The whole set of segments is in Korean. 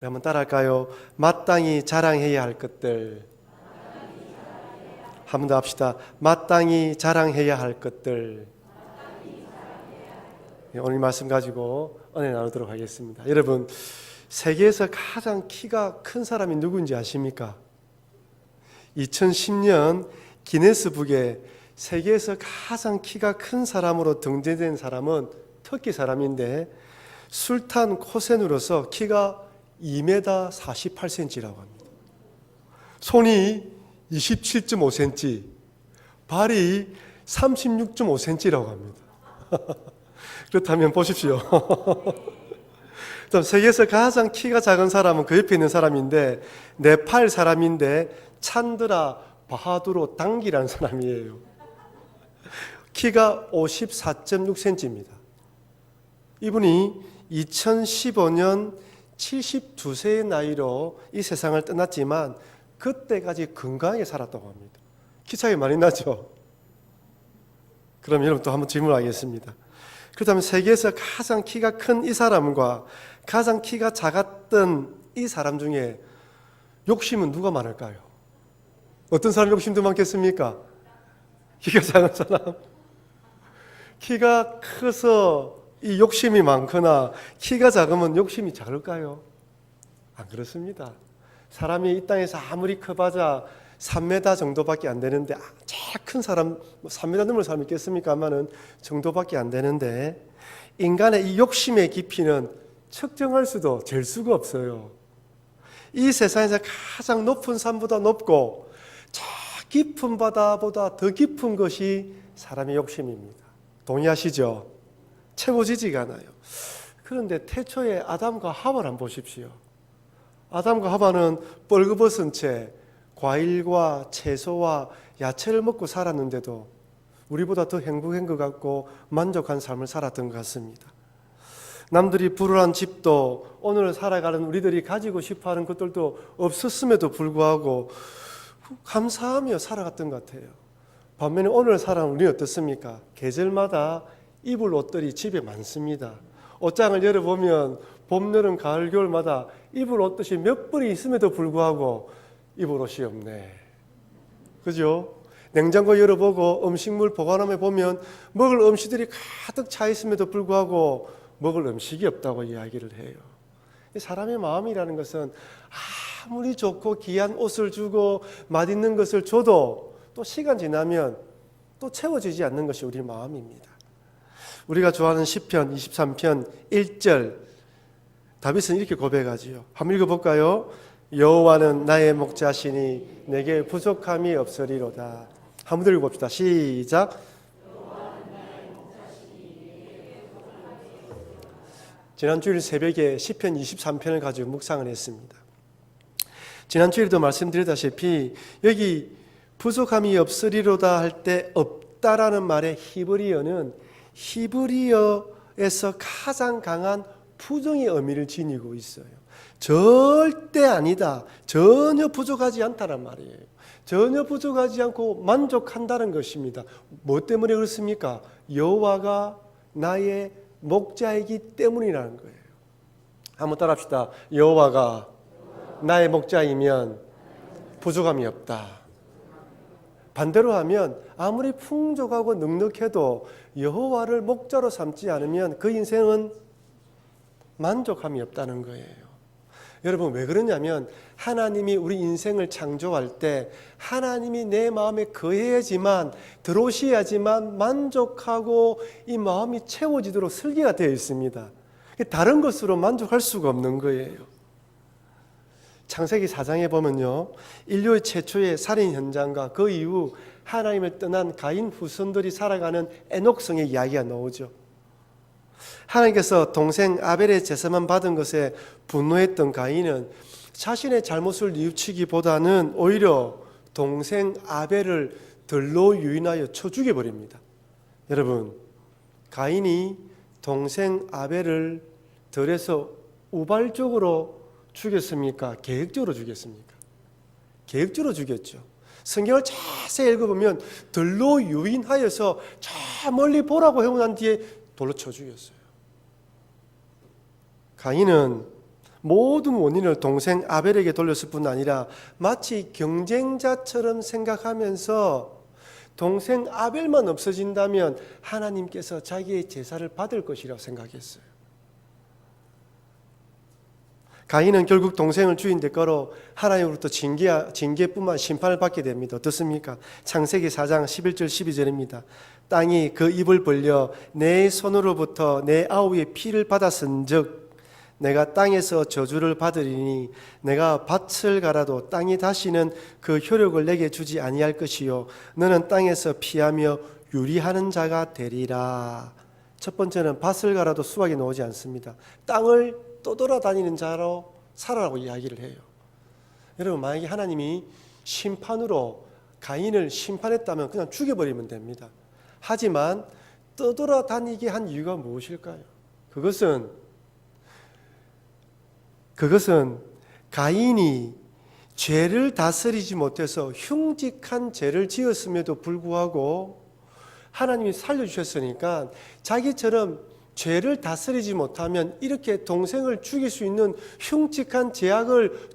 한번 따라할까요? 마땅히 자랑해야 할 것들. 한 번 더 합시다. 마땅히 자랑해야 할 것들. 오늘 말씀 가지고 은혜 나누도록 하겠습니다. 여러분, 세계에서 가장 키가 큰 사람이 누구인지 아십니까? 2010년 기네스북에 세계에서 가장 키가 큰 사람으로 등재된 사람은 터키 사람인데, 술탄 코센으로서 키가 2m 48cm라고 합니다. 손이 27.5cm, 발이 36.5cm라고 합니다. 그렇다면 보십시오. 세계에서 가장 키가 작은 사람은 그 옆에 있는 사람인데, 네팔 사람인데 찬드라 바하두로 당기라는 사람이에요. 키가 54.6cm입니다. 이분이 2015년 72세의 나이로 이 세상을 떠났지만 그때까지 건강하게 살았다고 합니다. 키 차이 많이 나죠? 그럼 여러분 또 한번 질문하겠습니다. 그렇다면 세계에서 가장 키가 큰 이 사람과 가장 키가 작았던 이 사람 중에 욕심은 누가 많을까요? 어떤 사람 욕심도 많겠습니까? 키가 작은 사람. 키가 커서 이 욕심이 많거나 키가 작으면 욕심이 작을까요? 안 그렇습니다. 사람이 이 땅에서 아무리 커봐야 3m 정도밖에 안 되는데, 제일 큰 사람 3m 넘을 사람이 있겠습니까마는 정도밖에 안 되는데, 인간의 이 욕심의 깊이는 측정할 수도 잴 수가 없어요. 이 세상에서 가장 높은 산보다 높고 저 깊은 바다보다 더 깊은 것이 사람의 욕심입니다. 동의하시죠? 채워지지가 않아요. 그런데 태초에 아담과 하와를 한번 보십시오. 아담과 하와는 뻘겋은 채 과일과 채소와 야채를 먹고 살았는데도 우리보다 더 행복한 것 같고 만족한 삶을 살았던 것 같습니다. 남들이 부유한 집도 오늘 살아가는 우리들이 가지고 싶어하는 것들도 없었음에도 불구하고 감사하며 살아갔던 것 같아요. 반면에 오늘 살아가는 우리는 어떻습니까? 계절마다 입을 옷들이 집에 많습니다. 옷장을 열어보면 봄, 여름, 가을, 겨울마다 입을 옷들이 몇 벌이 있음에도 불구하고 입을 옷이 없네. 그죠? 냉장고 열어보고 음식물 보관함에 보면 먹을 음식들이 가득 차 있음에도 불구하고 먹을 음식이 없다고 이야기를 해요. 사람의 마음이라는 것은 아무리 좋고 귀한 옷을 주고 맛있는 것을 줘도 또 시간 지나면 또 채워지지 않는 것이 우리 마음입니다. 우리가 좋아하는 시편 23편 1절, 다윗은 이렇게 고백하지요. 한번 읽어볼까요? 여호와는 나의 목자시니 내게 부족함이 없으리로다. 한번 더 읽어봅시다. 시작. 지난 주일 새벽에 시편 23편을 가지고 묵상을 했습니다. 지난 주일도 말씀드렸다시피 여기 부족함이 없으리로다 할 때 없다라는 말의 히브리어는 히브리어에서 가장 강한 부정의 의미를 지니고 있어요. 절대 아니다, 전혀 부족하지 않다는 말이에요. 전혀 부족하지 않고 만족한다는 것입니다. 뭐 때문에 그렇습니까? 여호와가 나의 목자이기 때문이라는 거예요. 한번 따라합시다. 여호와가 나의 목자이면 부족함이 없다. 반대로 하면 아무리 풍족하고 넉넉해도 여호와를 목자로 삼지 않으면 그 인생은 만족함이 없다는 거예요. 여러분, 왜 그러냐면 하나님이 우리 인생을 창조할 때 하나님이 내 마음에 거해야지만, 들어오셔야지만 만족하고 이 마음이 채워지도록 설계가 되어 있습니다. 다른 것으로 만족할 수가 없는 거예요. 창세기 4장에 보면요, 인류의 최초의 살인 현장과 그 이후 하나님을 떠난 가인 후손들이 살아가는 에녹성의 이야기가 나오죠. 하나님께서 동생 아벨의 제사만 받은 것에 분노했던 가인은 자신의 잘못을 뉘우치기보다는 오히려 동생 아벨을 들로 유인하여 쳐 죽여버립니다. 여러분, 가인이 동생 아벨을 들에서 우발적으로 죽였습니까? 계획적으로 죽였습니까? 계획적으로 죽였죠. 성경을 자세히 읽어보면 들로 유인하여서 저 멀리 보라고 해고 난 뒤에 돌로 쳐 죽였어요. 가인은 모든 원인을 동생 아벨에게 돌렸을 뿐 아니라 마치 경쟁자처럼 생각하면서 동생 아벨만 없어진다면 하나님께서 자기의 제사를 받을 것이라고 생각했어요. 가인은 결국 동생을 죽인 대가로 하나님으로부터 징계뿐만 심판을 받게 됩니다. 어떻습니까? 창세기 4장 11절 12절입니다. 땅이 그 입을 벌려 내 손으로부터 내 아우의 피를 받았은즉 내가 땅에서 저주를 받으리니 내가 밭을 갈아도 땅이 다시는 그 효력을 내게 주지 아니할 것이요 너는 땅에서 피하며 유리하는 자가 되리라. 첫 번째는 밭을 갈아도 수확이 나오지 않습니다. 땅을 떠돌아다니는 자로 살아라고 이야기를 해요. 여러분, 만약에 하나님이 심판으로 가인을 심판했다면 그냥 죽여버리면 됩니다. 하지만 떠돌아다니게 한 이유가 무엇일까요? 그것은 가인이 죄를 다스리지 못해서 흉직한 죄를 지었음에도 불구하고 하나님이 살려주셨으니까 자기처럼 죄를 다스리지 못하면 이렇게 동생을 죽일 수 있는 흉측한 죄악을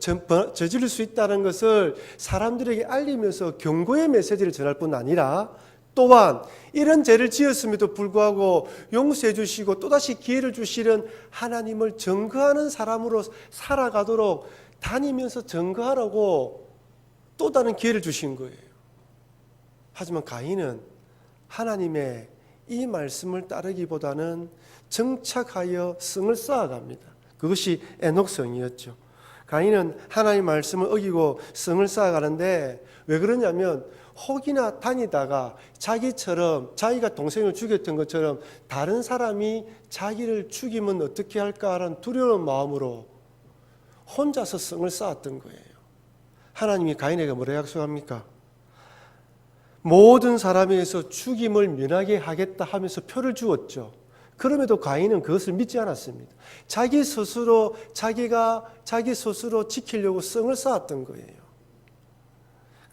저지를 수 있다는 것을 사람들에게 알리면서 경고의 메시지를 전할 뿐 아니라 또한 이런 죄를 지었음에도 불구하고 용서해 주시고 또다시 기회를 주시는 하나님을 증거하는 사람으로 살아가도록 다니면서 증거하라고 또 다른 기회를 주신 거예요. 하지만 가인은 하나님의 이 말씀을 따르기보다는 정착하여 성을 쌓아갑니다. 그것이 에녹성이었죠. 가인은 하나님의 말씀을 어기고 성을 쌓아가는데 왜 그러냐면 혹이나 다니다가 자기처럼 자기가 동생을 죽였던 것처럼 다른 사람이 자기를 죽이면 어떻게 할까라는 두려운 마음으로 혼자서 성을 쌓았던 거예요. 하나님이 가인에게 뭐라 약속합니까? 모든 사람에게서 죽임을 면하게 하겠다 하면서 표를 주었죠. 그럼에도 가인은 그것을 믿지 않았습니다. 자기 스스로 지키려고 성을 쌓았던 거예요.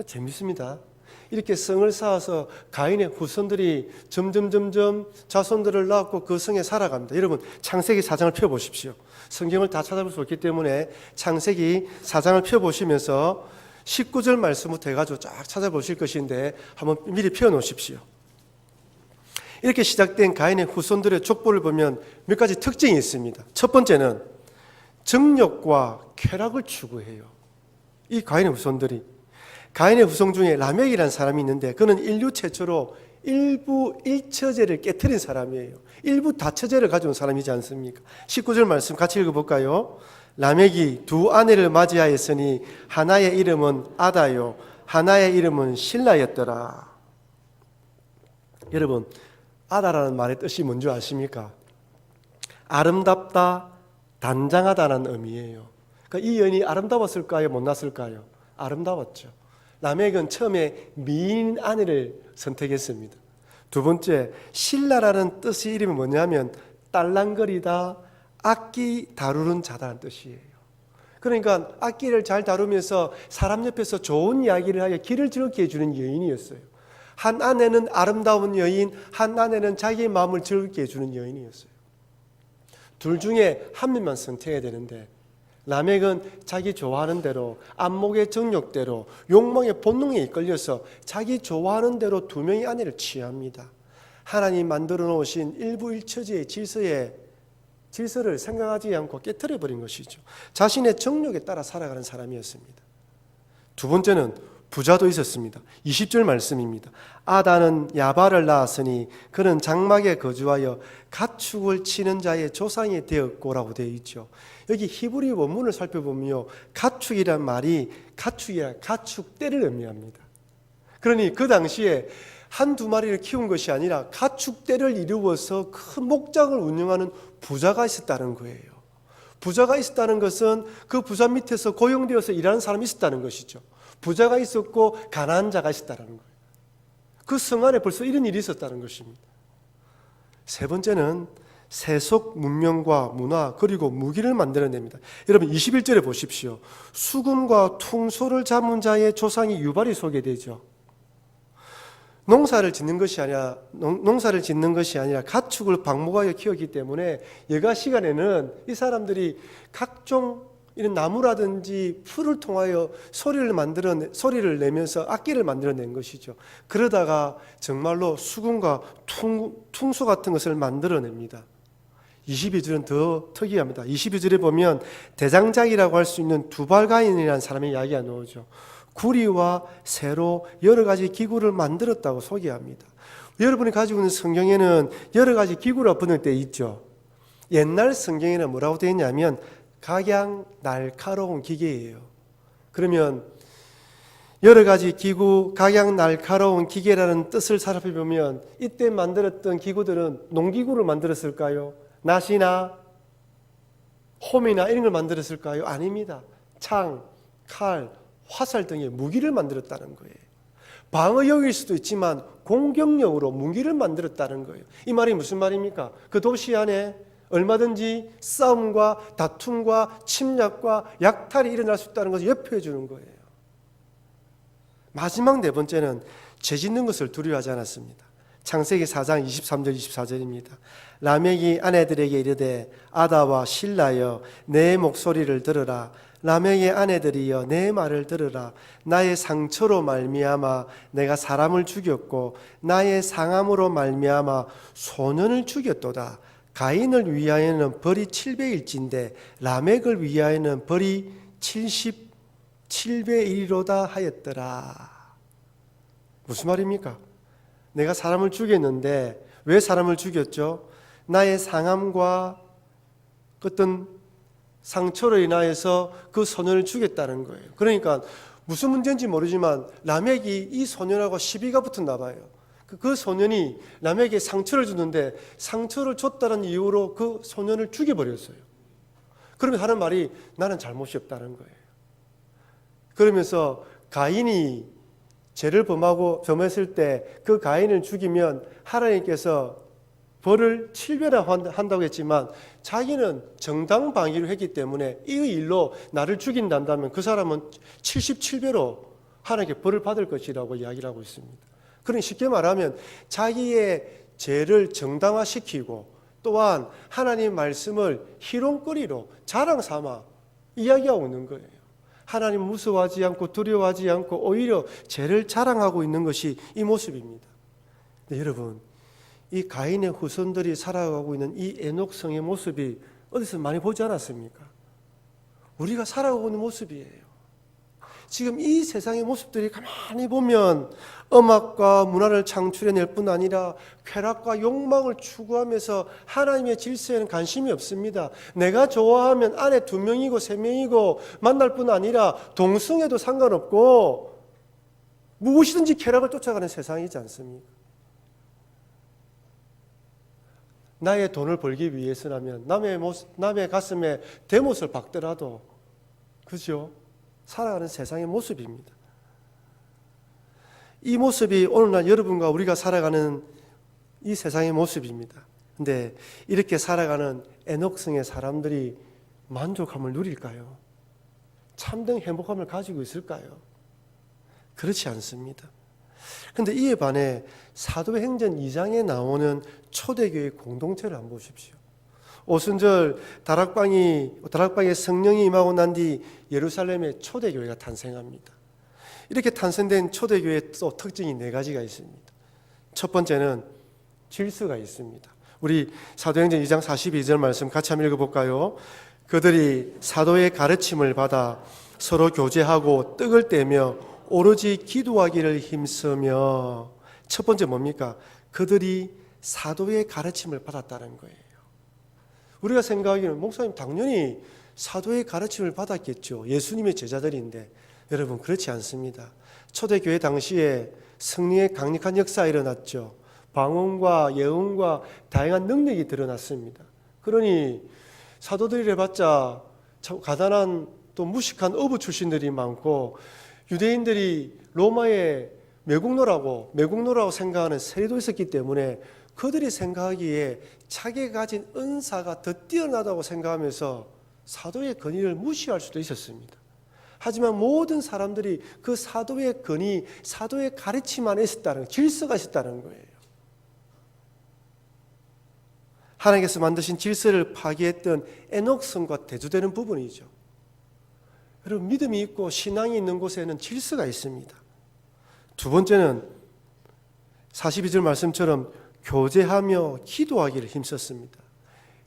재밌습니다. 이렇게 성을 쌓아서 가인의 후손들이 점점 자손들을 낳고 그 성에 살아갑니다. 여러분, 창세기 4장을 펴보십시오. 성경을 다 찾아볼 수 없기 때문에 창세기 4장을 펴보시면서 19절 말씀부터 해가지고 쫙 찾아보실 것인데 한번 미리 펴놓으십시오. 이렇게 시작된 가인의 후손들의 족보를 보면 몇 가지 특징이 있습니다. 첫 번째는 정욕과 쾌락을 추구해요. 이 가인의 후손들이. 가인의 후손 중에 라멕이라는 사람이 있는데 그는 인류 최초로 일부 일처제를 깨트린 사람이에요. 일부 다처제를 가져온 사람이지 않습니까? 19절 말씀 같이 읽어볼까요? 라멕이 두 아내를 맞이하였으니 하나의 이름은 아다요 하나의 이름은 실라였더라. 여러분, 아다라는 말의 뜻이 뭔지 아십니까? 아름답다, 단장하다는 의미예요. 그러니까 이 여인이 아름다웠을까요? 못났을까요? 아름다웠죠. 라멕은 처음에 미인 아내를 선택했습니다. 두 번째, 실라라는 뜻의 이름이 뭐냐면 딸랑거리다, 악기 다루는 자다는 뜻이에요. 그러니까 악기를 잘 다루면서 사람 옆에서 좋은 이야기를 하여 길을 즐겁게 해주는 여인이었어요. 한 아내는 아름다운 여인, 한 아내는 자기의 마음을 즐겁게 해주는 여인이었어요. 둘 중에 한 명만 선택해야 되는데 라멕은 자기 좋아하는 대로 안목의 정욕대로 욕망의 본능에 이끌려서 자기 좋아하는 대로 두 명의 아내를 취합니다. 하나님 만들어 놓으신 일부 일처지의 질서를 생각하지 않고 깨트려버린 것이죠. 자신의 정욕에 따라 살아가는 사람이었습니다. 두 번째는 부자도 있었습니다. 20절 말씀입니다. 아다는 야발을 낳았으니 그는 장막에 거주하여 가축을 치는 자의 조상이 되었고라고 되어 있죠. 여기 히브리 원문을 살펴보면 가축이란 말이 가축떼를 의미합니다. 그러니 그 당시에 한두 마리를 키운 것이 아니라 가축떼를 이루어서 큰 목장을 운영하는 부자가 있었다는 거예요. 부자가 있었다는 것은 그 부자 밑에서 고용되어서 일하는 사람이 있었다는 것이죠. 부자가 있었고 가난한 자가 있었다는 거예요. 그 성 안에 벌써 이런 일이 있었다는 것입니다. 세 번째는 세속 문명과 문화 그리고 무기를 만들어냅니다. 여러분 21절에 보십시오. 수금과 퉁소를 잡은 자의 조상이 유발이 소개되죠. 농사를 짓는 것이 아니라 가축을 방목하여 키웠기 때문에 여가 시간에는 이 사람들이 각종 이런 나무라든지 풀을 통하여 소리를 내면서 악기를 만들어낸 것이죠. 그러다가 정말로 수금과 퉁소 같은 것을 만들어냅니다. 22절은 더 특이합니다. 22절에 보면 대장작이라고 할 수 있는 두발가인이라는 사람의 이야기가 나오죠. 구리와 쇠로 여러 가지 기구를 만들었다고 소개합니다. 여러분이 가지고 있는 성경에는 여러 가지 기구가 번역되어 있죠. 옛날 성경에는 뭐라고 되어 있냐면 각양 날카로운 기계예요. 그러면 여러 가지 기구, 각양 날카로운 기계라는 뜻을 살펴보면 이때 만들었던 기구들은 농기구를 만들었을까요? 낫이나 홈이나 이런 걸 만들었을까요? 아닙니다. 창, 칼, 화살 등의 무기를 만들었다는 거예요. 방어용일 수도 있지만 공격용으로 무기를 만들었다는 거예요. 이 말이 무슨 말입니까? 그 도시 안에 얼마든지 싸움과 다툼과 침략과 약탈이 일어날 수 있다는 것을 예표해 주는 거예요. 마지막 네 번째는 죄 짓는 것을 두려워하지 않았습니다. 창세기 4장 23절 24절입니다. 라멕이 아내들에게 이르되 아다와 실라여 내 목소리를 들으라. 라멕의 아내들이여 내 말을 들으라. 나의 상처로 말미암아 내가 사람을 죽였고 나의 상함으로 말미암아 소년을 죽였도다. 가인을 위하여는 벌이 700일진데 라멕을 위하여는 벌이 77배이로다 하였더라. 무슨 말입니까? 내가 사람을 죽였는데 왜 사람을 죽였죠? 나의 상함과 어떤 상처로 인하여서 그 소년을 죽였다는 거예요. 그러니까 무슨 문제인지 모르지만 라멕이 이 소년하고 시비가 붙었나 봐요. 그 소년이 라멕에게 상처를 주는데 상처를 줬다는 이유로 그 소년을 죽여버렸어요. 그러면 하는 말이 나는 잘못이 없다는 거예요. 그러면서 가인이 죄를 범했을 때 그 가인을 죽이면 하나님께서 벌을 7배나 한다고 했지만 자기는 정당방위를 했기 때문에 이 일로 나를 죽인다면 그 사람은 77배로 하나님께 벌을 받을 것이라고 이야기를 하고 있습니다. 그러니 쉽게 말하면 자기의 죄를 정당화시키고 또한 하나님의 말씀을 희롱거리로 자랑 삼아 이야기하고 있는 거예요. 하나님 무서워하지 않고 두려워하지 않고 오히려 죄를 자랑하고 있는 것이 이 모습입니다. 네, 여러분, 이 가인의 후손들이 살아가고 있는 이 에녹성의 모습이 어디서 많이 보지 않았습니까? 우리가 살아가고 있는 모습이에요. 지금 이 세상의 모습들이 가만히 보면 음악과 문화를 창출해낼 뿐 아니라 쾌락과 욕망을 추구하면서 하나님의 질서에는 관심이 없습니다. 내가 좋아하면 아내 2명이고 3명이고 만날 뿐 아니라 동성애도 상관없고 무엇이든지 쾌락을 쫓아가는 세상이지 않습니까? 나의 돈을 벌기 위해서라면 남의 가슴에 대못을 박더라도 그죠? 살아가는 세상의 모습입니다. 이 모습이 오늘날 여러분과 우리가 살아가는 이 세상의 모습입니다. 근데 이렇게 살아가는 에녹성의 사람들이 만족함을 누릴까요? 참된 행복함을 가지고 있을까요? 그렇지 않습니다. 그런데 이에 반해 사도행전 2장에 나오는 초대교회 공동체를 한번 보십시오. 오순절 다락방에 성령이 임하고 난 뒤 예루살렘에 초대교회가 탄생합니다. 이렇게 탄생된 초대교회의 또 특징이 4가지가 있습니다. 첫 번째는 질서가 있습니다. 우리 사도행전 2장 42절 말씀 같이 한번 읽어볼까요? 그들이 사도의 가르침을 받아 서로 교제하고 떡을 떼며 오로지 기도하기를 힘쓰며. 첫 번째 뭡니까? 그들이 사도의 가르침을 받았다는 거예요. 우리가 생각하기는 목사님 당연히 사도의 가르침을 받았겠죠. 예수님의 제자들인데. 여러분 그렇지 않습니다. 초대교회 당시에 성령의 강력한 역사가 일어났죠. 방언과 예언과 다양한 능력이 드러났습니다. 그러니 사도들이 해봤자 가난한 또 무식한 어부 출신들이 많고 유대인들이 로마의 매국노라고 생각하는 세리도 있었기 때문에 그들이 생각하기에 자기가 가진 은사가 더 뛰어나다고 생각하면서 사도의 권위를 무시할 수도 있었습니다. 하지만 모든 사람들이 그 사도의 권위, 사도의 가르침 안에 있었다는, 질서가 있었다는 거예요. 하나님께서 만드신 질서를 파괴했던 에녹성과 대조되는 부분이죠. 여러분, 믿음이 있고 신앙이 있는 곳에는 질서가 있습니다. 두 번째는 42절 말씀처럼 교제하며 기도하기를 힘썼습니다.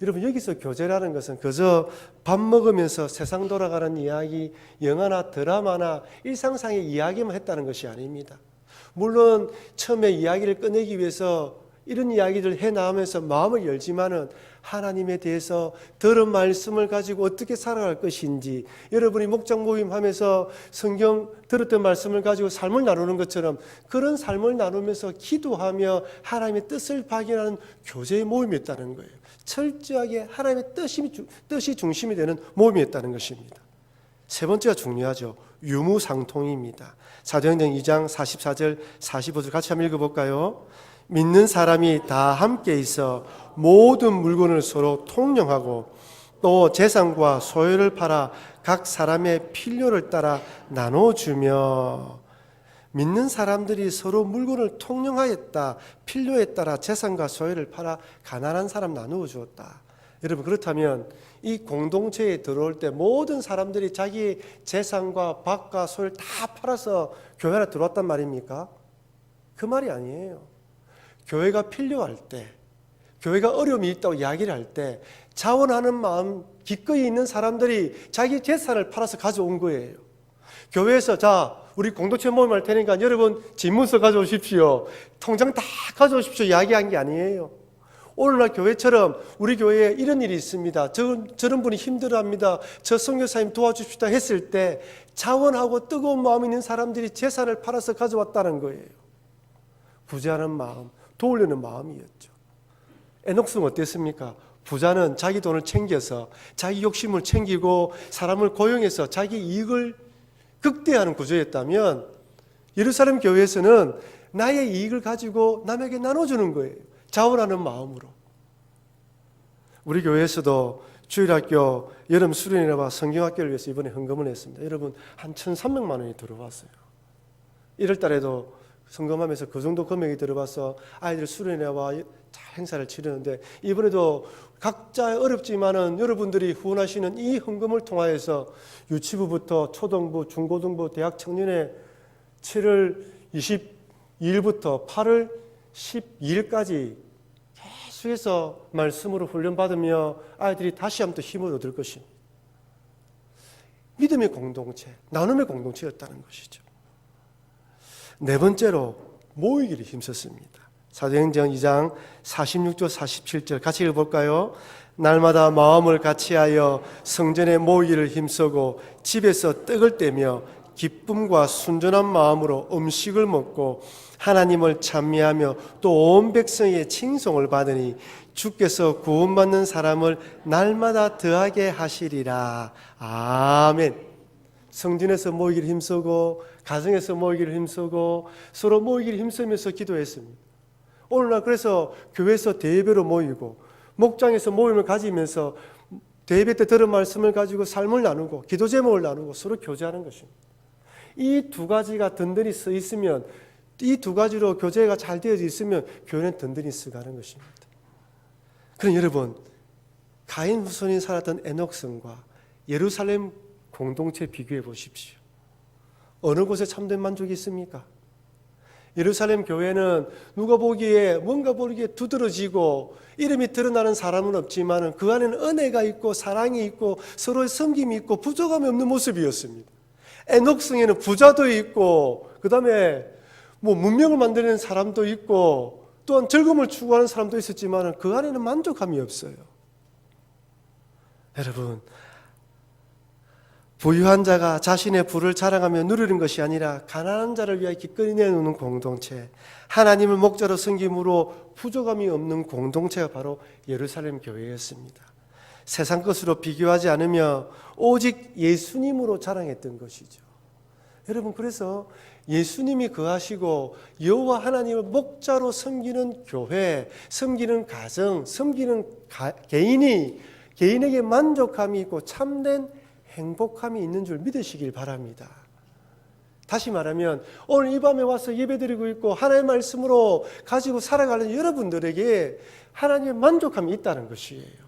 여러분, 여기서 교제라는 것은 그저 밥 먹으면서 세상 돌아가는 이야기, 영화나 드라마나 일상상의 이야기만 했다는 것이 아닙니다. 물론 처음에 이야기를 꺼내기 위해서 이런 이야기를 해나가면서 마음을 열지만은 하나님에 대해서 들은 말씀을 가지고 어떻게 살아갈 것인지, 여러분이 목장 모임하면서 성경 들었던 말씀을 가지고 삶을 나누는 것처럼 그런 삶을 나누면서 기도하며 하나님의 뜻을 발견하는 교제의 모임이었다는 거예요. 철저하게 하나님의 뜻이 중심이 되는 모임이었다는 것입니다. 세 번째가 중요하죠. 유무상통입니다. 사도행전 2장 44절 45절 같이 한번 읽어볼까요? 믿는 사람이 다 함께 있어 모든 물건을 서로 통용하고 또 재산과 소유를 팔아 각 사람의 필요를 따라 나눠주며, 믿는 사람들이 서로 물건을 통용하였다. 필요에 따라 재산과 소유를 팔아 가난한 사람 나누어 주었다. 여러분, 그렇다면 이 공동체에 들어올 때 모든 사람들이 자기 재산과 밭과 소유를 다 팔아서 교회 안에 들어왔단 말입니까? 그 말이 아니에요. 교회가 필요할 때, 교회가 어려움이 있다고 이야기를 할 때 자원하는 마음 기꺼이 있는 사람들이 자기 재산을 팔아서 가져온 거예요. 교회에서 자, 우리 공동체 모임 할 테니까 여러분 집문서 가져오십시오, 통장 다 가져오십시오 이야기한 게 아니에요. 오늘날 교회처럼 우리 교회에 이런 일이 있습니다, 저런 분이 힘들어합니다, 저 선교사님 도와주십시다 했을 때 자원하고 뜨거운 마음 있는 사람들이 재산을 팔아서 가져왔다는 거예요. 부자는 마음, 도우려는 마음이었죠. 에녹스는 어땠습니까? 부자는 자기 돈을 챙겨서 자기 욕심을 챙기고 사람을 고용해서 자기 이익을 극대화하는 구조였다면, 예루살렘 교회에서는 나의 이익을 가지고 남에게 나눠주는 거예요. 자원하는 마음으로. 우리 교회에서도 주일학교 여름 수련회와 성경학교를 위해서 이번에 헌금을 했습니다. 여러분, 한 1,300만 원이 들어왔어요. 1월 달에도 성금하면서 그 정도 금액이 들어와서 아이들 수련회와 행사를 치르는데, 이번에도 각자 어렵지만은 여러분들이 후원하시는 이 헌금을 통하여서 유치부부터 초등부, 중고등부, 대학 청년회 7월 22일부터 8월 12일까지 계속해서 말씀으로 훈련받으며 아이들이 다시 한번 또 힘을 얻을 것입니다. 믿음의 공동체, 나눔의 공동체였다는 것이죠. 네 번째로 모이기를 힘썼습니다. 사도행전 2장 46절 47절 같이 읽어볼까요? 날마다 마음을 같이하여 성전에 모이기를 힘쓰고 집에서 떡을 떼며 기쁨과 순전한 마음으로 음식을 먹고 하나님을 찬미하며 또 온 백성의 칭송을 받으니 주께서 구원받는 사람을 날마다 더하게 하시리라. 아멘. 성전에서 모이기를 힘쓰고 가정에서 모이기를 힘쓰고 서로 모이기를 힘쓰면서 기도했습니다. 오늘날 그래서 교회에서 대예배로 모이고 목장에서 모임을 가지면서 대예배 때 들은 말씀을 가지고 삶을 나누고 기도 제목을 나누고 서로 교제하는 것입니다. 이 두 가지가 든든히 써 있으면, 이 두 가지로 교제가 잘 되어져 있으면 교회는 든든히 써가는 것입니다. 그럼 여러분, 가인 후손이 살았던 에녹성과 예루살렘 공동체 비교해 보십시오. 어느 곳에 참된 만족이 있습니까? 예루살렘 교회는 누가 보기에 뭔가 모르게 두드러지고 이름이 드러나는 사람은 없지만 그 안에는 은혜가 있고 사랑이 있고 서로의 섬김이 있고 부족함이 없는 모습이었습니다. 에녹성에는 부자도 있고 그 다음에 문명을 만드는 사람도 있고 또한 즐거움을 추구하는 사람도 있었지만 그 안에는 만족함이 없어요. 여러분, 부유한 자가 자신의 부를 자랑하며 누리는 것이 아니라 가난한 자를 위하여 기꺼이 내놓는 공동체, 하나님을 목자로 섬김으로 부족함이 없는 공동체가 바로 예루살렘 교회였습니다. 세상 것으로 비교하지 않으며 오직 예수님으로 자랑했던 것이죠. 여러분, 그래서 예수님이 거하시고 여호와 하나님을 목자로 섬기는 교회, 섬기는 가정, 섬기는 개인이 개인에게 만족함이 있고 참된 행복함이 있는 줄 믿으시길 바랍니다. 다시 말하면 오늘 이 밤에 와서 예배드리고 있고 하나님의 말씀으로 가지고 살아가는 여러분들에게 하나님의 만족함이 있다는 것이에요.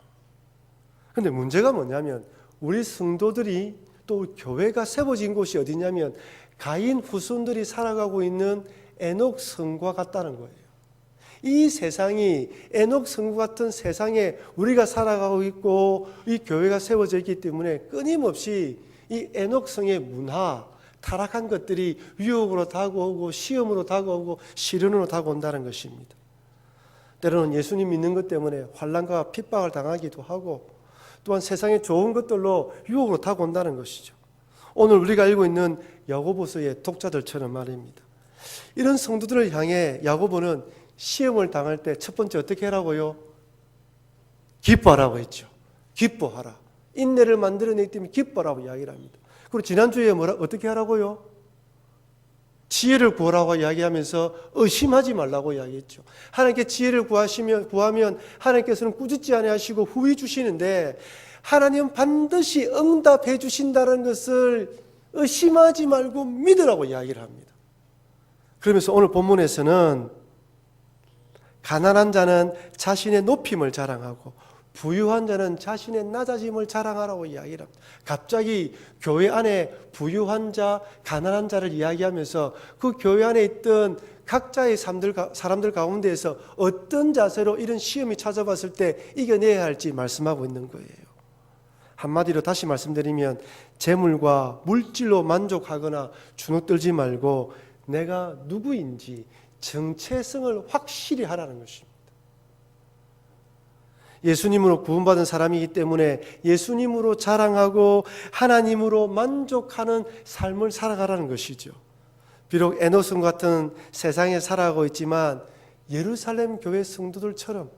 그런데 문제가 뭐냐면 우리 성도들이 또 교회가 세워진 곳이 어디냐면 가인 후손들이 살아가고 있는 에녹 성과 같다는 거예요. 이 세상이 에녹 성과 같은 세상에 우리가 살아가고 있고 이 교회가 세워져 있기 때문에 끊임없이 이 에녹 성의 문화, 타락한 것들이 유혹으로 다가오고 시험으로 다가오고 시련으로 다가온다는 것입니다. 때로는 예수님 믿는 것 때문에 환난과 핍박을 당하기도 하고 또한 세상의 좋은 것들로 유혹으로 다가온다는 것이죠. 오늘 우리가 읽고 있는 야고보서의 독자들처럼 말입니다. 이런 성도들을 향해 야고보는 시험을 당할 때 첫 번째 어떻게 하라고요? 기뻐하라고 했죠. 기뻐하라. 인내를 만들어내기 때문에 기뻐하라고 이야기를 합니다. 그리고 지난주에 어떻게 하라고요? 지혜를 구하라고 이야기하면서 의심하지 말라고 이야기했죠. 하나님께 지혜를 구하면 하나님께서는 꾸짖지 아니하시고 후히 주시는데 하나님은 반드시 응답해 주신다는 것을 의심하지 말고 믿으라고 이야기를 합니다. 그러면서 오늘 본문에서는 가난한 자는 자신의 높임을 자랑하고 부유한 자는 자신의 낮아짐을 자랑하라고 이야기를 합니다. 갑자기 교회 안에 부유한 자, 가난한 자를 이야기하면서 그 교회 안에 있던 각자의 사람들 가운데에서 어떤 자세로 이런 시험이 찾아왔을 때 이겨내야 할지 말씀하고 있는 거예요. 한마디로 다시 말씀드리면 재물과 물질로 만족하거나 주눅들지 말고 내가 누구인지 정체성을 확실히 하라는 것입니다. 예수님으로 구원받은 사람이기 때문에 예수님으로 자랑하고 하나님으로 만족하는 삶을 살아가라는 것이죠. 비록 에노스 같은 세상에 살아가고 있지만 예루살렘 교회 성도들처럼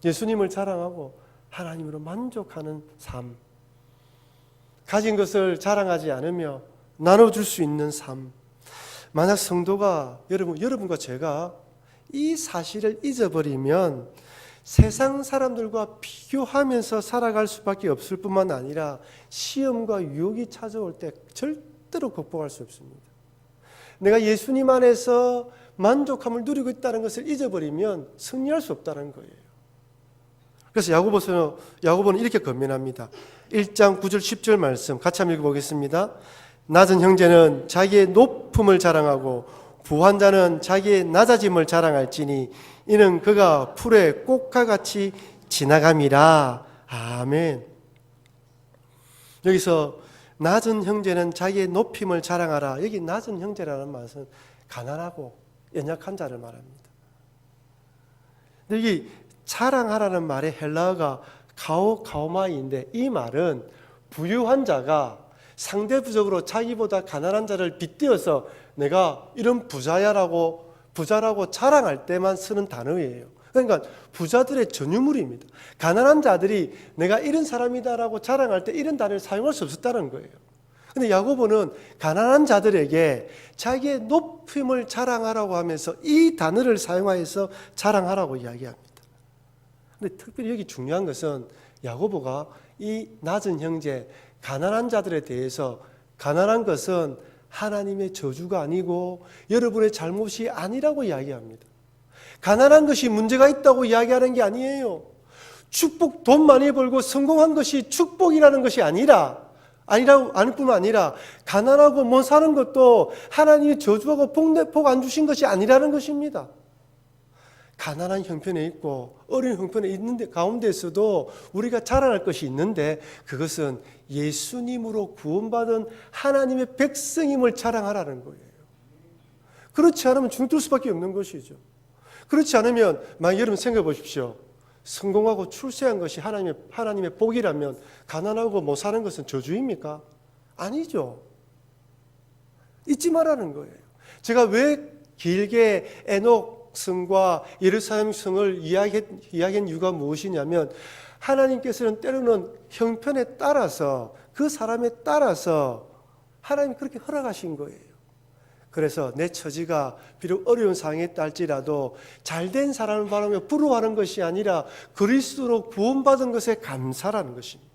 예수님을 자랑하고 하나님으로 만족하는 삶, 가진 것을 자랑하지 않으며 나눠줄 수 있는 삶. 만약 성도가 여러분과 제가 이 사실을 잊어버리면 세상 사람들과 비교하면서 살아갈 수밖에 없을 뿐만 아니라 시험과 유혹이 찾아올 때 절대로 극복할 수 없습니다. 내가 예수님 안에서 만족함을 누리고 있다는 것을 잊어버리면 승리할 수 없다는 거예요. 그래서 야고보는 이렇게 권면합니다. 1장 9절 10절 말씀 같이 한번 읽어보겠습니다. 낮은 형제는 자기의 높음을 자랑하고 부한 자는 자기의 낮아짐을 자랑할지니 이는 그가 풀의 꽃과 같이 지나감이라. 아멘. 여기서 낮은 형제는 자기의 높임을 자랑하라. 여기 낮은 형제라는 말은 가난하고 연약한 자를 말합니다. 여기 자랑하라는 말의 헬라어가 가오마이인데 이 말은 부유한 자가 상대적으로 자기보다 가난한 자를 빗대어서 내가 이런 부자라고 자랑할 때만 쓰는 단어예요. 그러니까 부자들의 전유물입니다. 가난한 자들이 내가 이런 사람이다라고 자랑할 때 이런 단어를 사용할 수 없었다는 거예요. 그런데 야고보는 가난한 자들에게 자기의 높임을 자랑하라고 하면서 이 단어를 사용하여서 자랑하라고 이야기합니다. 근데 특별히 여기 중요한 것은 야고보가 이 낮은 형제, 가난한 자들에 대해서 가난한 것은 하나님의 저주가 아니고 여러분의 잘못이 아니라고 이야기합니다. 가난한 것이 문제가 있다고 이야기하는 게 아니에요. 축복, 돈 많이 벌고 성공한 것이 축복이라는 것이 아닐 뿐만 아니라 가난하고 못 사는 것도 하나님이 저주하고 복 안 주신 것이 아니라는 것입니다. 가난한 형편에 있고 어려운 형편에 있는데 가운데서도 우리가 자랑할 것이 있는데 그것은 예수님으로 구원받은 하나님의 백성임을 자랑하라는 거예요. 그렇지 않으면 죽을 수밖에 없는 것이죠. 그렇지 않으면 만약 여러분 생각해 보십시오. 성공하고 출세한 것이 하나님의 복이라면 가난하고 못 사는 것은 저주입니까? 아니죠. 잊지 말라는 거예요. 제가 왜 길게 에녹 성과 예루살렘 성을 이야기한 이유가 무엇이냐면 하나님께서는 때로는 형편에 따라서 그 사람에 따라서 하나님이 그렇게 허락하신 거예요. 그래서 내 처지가 비록 어려운 상황에 있달지라도 잘된 사람을 바라며 부러워하는 것이 아니라 그리스도로 구원받은 것에 감사라는 것입니다.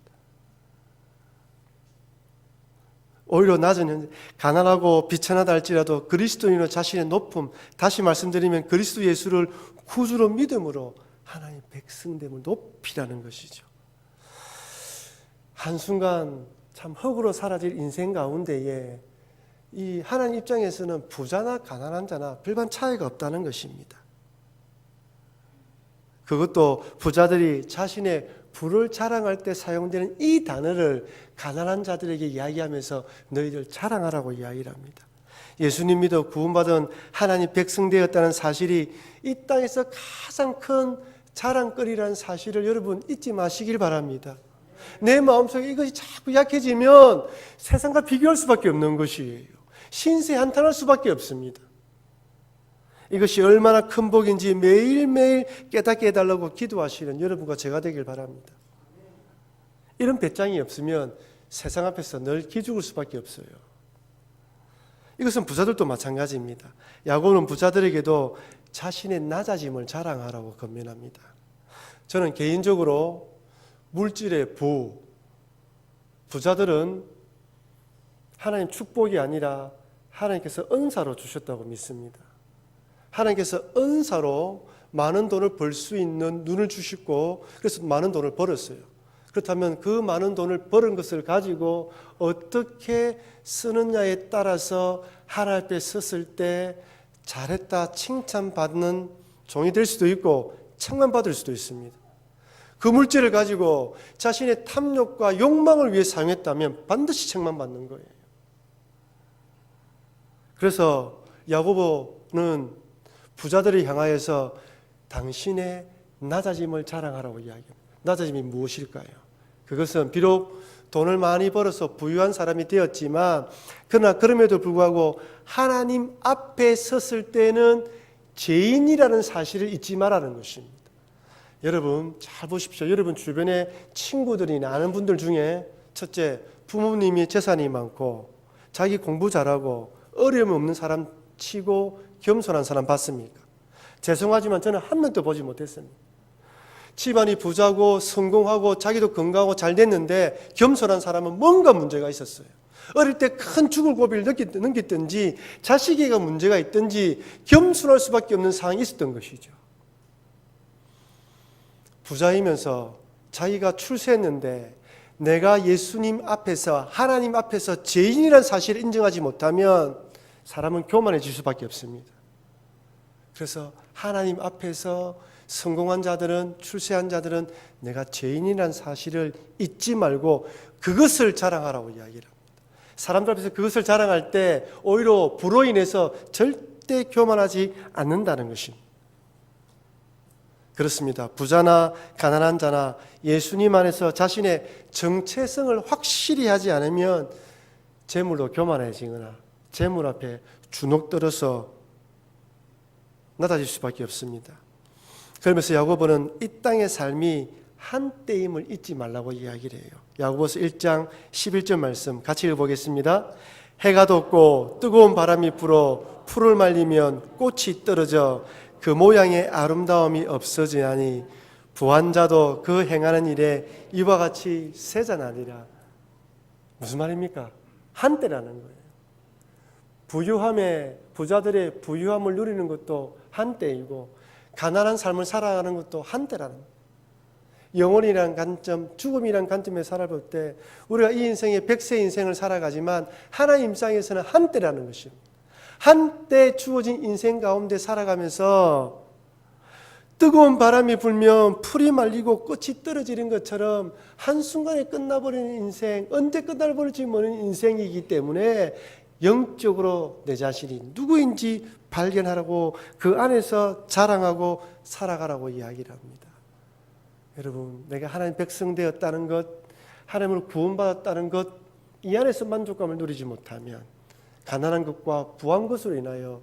오히려 낮은 현재, 가난하고 비천하다 할지라도 그리스도인으로 자신의 높음, 다시 말씀드리면 그리스도 예수를 구주로 믿음으로 하나님의 백성됨을 높이라는 것이죠. 한순간 참 흙으로 사라질 인생 가운데에 이 하나님 입장에서는 부자나 가난한 자나 별반 차이가 없다는 것입니다. 그것도 부자들이 자신의 부를 자랑할 때 사용되는 이 단어를 가난한 자들에게 이야기하면서 너희들 자랑하라고 이야기를 합니다. 예수님 믿어 구원받은 하나님 백성 되었다는 사실이 이 땅에서 가장 큰 자랑거리라는 사실을 여러분 잊지 마시길 바랍니다. 내 마음속에 이것이 자꾸 약해지면 세상과 비교할 수밖에 없는 것이에요. 신세 한탄할 수밖에 없습니다. 이것이 얼마나 큰 복인지 매일매일 깨닫게 해달라고 기도하시는 여러분과 제가 되길 바랍니다. 이런 배짱이 없으면 세상 앞에서 늘 기죽을 수밖에 없어요. 이것은 부자들도 마찬가지입니다. 야고보는 부자들에게도 자신의 낮아짐을 자랑하라고 권면합니다. 저는 개인적으로 물질의 부자들은 하나님 축복이 아니라 하나님께서 은사로 주셨다고 믿습니다. 하나님께서 은사로 많은 돈을 벌 수 있는 눈을 주시고 그래서 많은 돈을 벌었어요. 그렇다면 그 많은 돈을 벌은 것을 가지고 어떻게 쓰느냐에 따라서 하나님 앞에 섰을 때 잘했다 칭찬받는 종이 될 수도 있고 책망받을 수도 있습니다. 그 물질을 가지고 자신의 탐욕과 욕망을 위해 사용했다면 반드시 책망받는 거예요. 그래서 야고보는 부자들을 향하여서 당신의 낮아짐을 자랑하라고 이야기합니다. 낮아짐이 무엇일까요? 그것은 비록 돈을 많이 벌어서 부유한 사람이 되었지만 그러나 그럼에도 불구하고 하나님 앞에 섰을 때는 죄인이라는 사실을 잊지 말라는 것입니다. 여러분 잘 보십시오. 여러분 주변에 친구들이나 아는 분들 중에 첫째, 부모님이 재산이 많고 자기 공부 잘하고 어려움 없는 사람 치고 겸손한 사람 봤습니까? 죄송하지만 저는 한 명도 보지 못했습니다. 집안이 부자고 성공하고 자기도 건강하고 잘 됐는데 겸손한 사람은 뭔가 문제가 있었어요. 어릴 때 큰 죽을 고비를 넘겼든지 자식에게 문제가 있든지 겸손할 수밖에 없는 상황이 있었던 것이죠. 부자이면서 자기가 출세했는데 내가 예수님 앞에서 하나님 앞에서 죄인이라는 사실을 인정하지 못하면 사람은 교만해질 수밖에 없습니다. 그래서 하나님 앞에서 성공한 자들은 출세한 자들은 내가 죄인이라는 사실을 잊지 말고 그것을 자랑하라고 이야기를 합니다. 사람들 앞에서 그것을 자랑할 때 오히려 부로 인해서 절대 교만하지 않는다는 것입니다. 그렇습니다. 부자나 가난한 자나 예수님 안에서 자신의 정체성을 확실히 하지 않으면 재물로 교만해지거나 재물 앞에 주눅들어서 낮아질 수밖에 없습니다. 그러면서 야고보는 이 땅의 삶이 한때임을 잊지 말라고 이야기를 해요. 야고보서 1장 11절 말씀 같이 읽어보겠습니다. 해가 돋고 뜨거운 바람이 불어 풀을 말리면 꽃이 떨어져 그 모양의 아름다움이 없어지나니 부한 자도 그 행하는 일에 이와 같이 세잔하리라. 무슨 말입니까? 한때라는 거예요. 부자들의 부유함을 누리는 것도 한때이고 가난한 삶을 살아가는 것도 한때라는 거예요. 영혼이란 관점, 죽음이란 관점에 살아볼 때 우리가 이 인생의 100세 인생을 살아가지만 하나님 입장에서는 한때라는 것입니다. 한때 주어진 인생 가운데 살아가면서 뜨거운 바람이 불면 풀이 말리고 꽃이 떨어지는 것처럼 한순간에 끝나버리는 인생, 언제 끝날지 모르는 인생이기 때문에 영적으로 내 자신이 누구인지 발견하라고 그 안에서 자랑하고 살아가라고 이야기를 합니다. 여러분, 내가 하나님 백성 되었다는 것, 하나님을 구원받았다는 것, 이 안에서 만족감을 누리지 못하면 가난한 것과 부한 것으로 인하여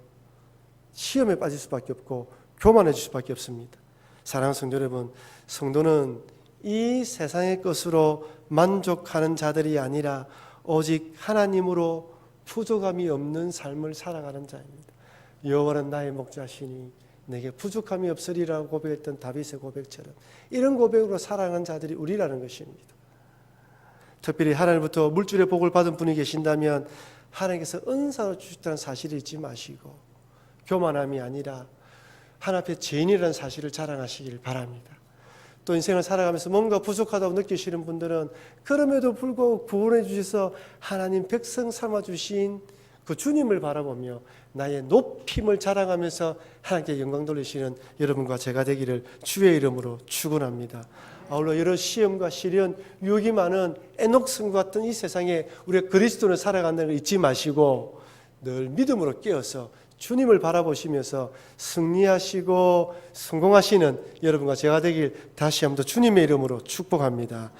시험에 빠질 수밖에 없고 교만해질 수밖에 없습니다. 사랑하는 성도 여러분, 성도는 이 세상의 것으로 만족하는 자들이 아니라 오직 하나님으로 부족함이 없는 삶을 살아가는 자입니다. 여호와는 나의 목자시니 내게 부족함이 없으리라고 고백했던 다윗의 고백처럼 이런 고백으로 살아가는 자들이 우리라는 것입니다. 특별히 하나님부터 물질의 복을 받은 분이 계신다면 하나님께서 은사로 주셨다는 사실을 잊지 마시고 교만함이 아니라 하나님 앞에 죄인이라는 사실을 자랑하시길 바랍니다. 또 인생을 살아가면서 뭔가 부족하다고 느끼시는 분들은 그럼에도 불구하고 구원해 주셔서 하나님 백성 삼아주신 그 주님을 바라보며 나의 높임을 자랑하면서 하나님께 영광 돌리시는 여러분과 제가 되기를 주의 이름으로 축원합니다. 아울러 여러 시험과 시련, 유혹이 많은 에녹성과 같은 이 세상에 우리가 그리스도를 살아간다는 걸 잊지 마시고 늘 믿음으로 깨어서 주님을 바라보시면서 승리하시고 성공하시는 여러분과 제가 되길 다시 한번 더 주님의 이름으로 축복합니다.